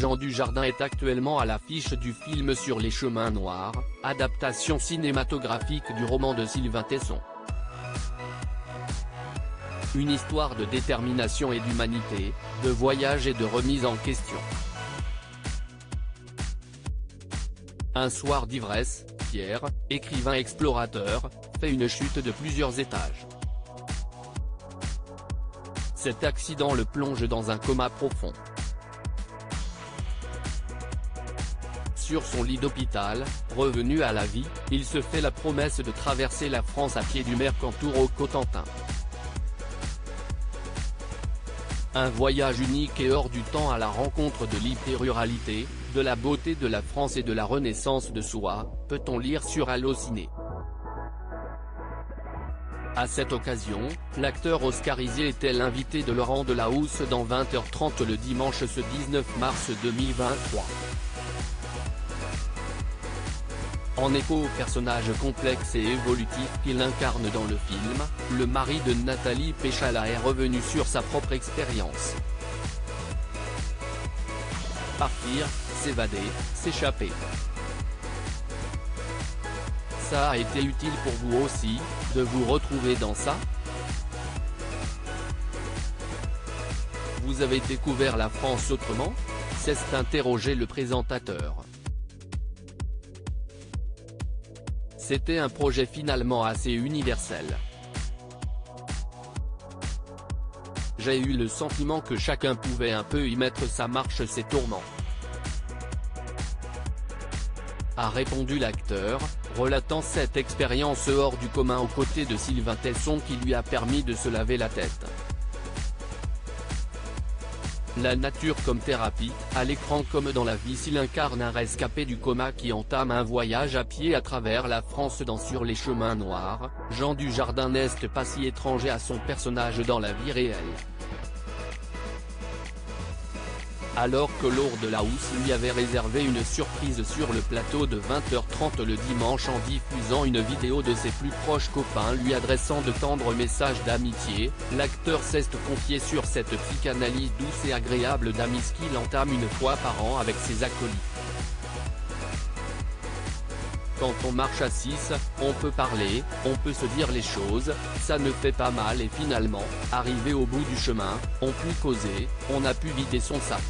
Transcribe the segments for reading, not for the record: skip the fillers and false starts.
Jean Dujardin est actuellement à l'affiche du film Sur les chemins noirs, adaptation cinématographique du roman de Sylvain Tesson. Une histoire de détermination et d'humanité, de voyage et de remise en question. Un soir d'ivresse, Pierre, écrivain explorateur, fait une chute de plusieurs étages. Cet accident le plonge dans un coma profond. Sur son lit d'hôpital, revenu à la vie, il se fait la promesse de traverser la France à pied du Mercantour au Cotentin. Un voyage unique et hors du temps à la rencontre de l'hyper-ruralité, de la beauté de la France et de la renaissance de soi, peut-on lire sur Allociné. À cette occasion, l'acteur oscarisé était l'invité de Laurent Delahousse dans 20h30 le dimanche ce 19 mars 2023. En écho au personnage complexe et évolutif qu'il incarne dans le film, le mari de Nathalie Péchala est revenu sur sa propre expérience. Partir, s'évader, s'échapper. Ça a été utile pour vous aussi, de vous retrouver dans ça? Vous avez découvert la France autrement? S'est interrogé le présentateur. C'était un projet finalement assez universel. J'ai eu le sentiment que chacun pouvait un peu y mettre sa marche, ses tourments. A répondu l'acteur, relatant cette expérience hors du commun aux côtés de Sylvain Tesson qui lui a permis de se laver la tête. La nature comme thérapie, à l'écran comme dans la vie, s'il incarne un rescapé du coma qui entame un voyage à pied à travers la France dans Sur les chemins noirs, Jean Dujardin n'est pas si étranger à son personnage dans la vie réelle. Alors que Laurent Delahousse lui avait réservé une surprise sur le plateau de 20h30 le dimanche en diffusant une vidéo de ses plus proches copains lui adressant de tendres messages d'amitié, l'acteur s'est confié sur cette psychanalyse douce et agréable d'amis qu'il entame une fois par an avec ses acolytes. Quand on marche à 6, on peut parler, on peut se dire les choses, ça ne fait pas mal et finalement, arrivé au bout du chemin, on peut causer, on a pu vider son sac.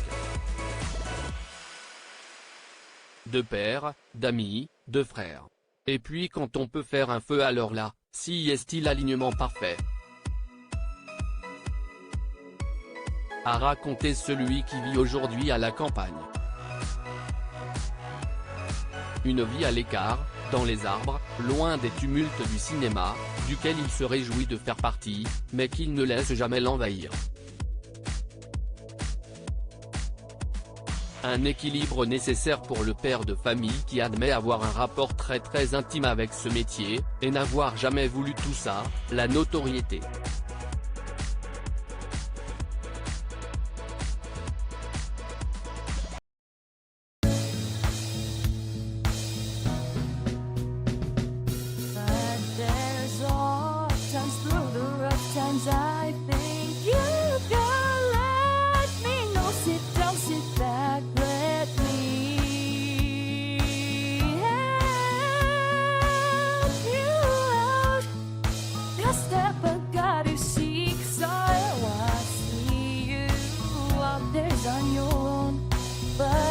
De pères, d'amis, de frères. Et puis quand on peut faire un feu alors là, si est-il l'alignement parfait. A raconté celui qui vit aujourd'hui à la campagne. Une vie à l'écart, dans les arbres, loin des tumultes du cinéma, duquel il se réjouit de faire partie, mais qu'il ne laisse jamais l'envahir. Un équilibre nécessaire pour le père de famille qui admet avoir un rapport très intime avec ce métier, et n'avoir jamais voulu tout ça, la notoriété. I think you can let me know. Sit down, sit back, let me help you out. The step I gotta seek, so I see you out there's on your own, but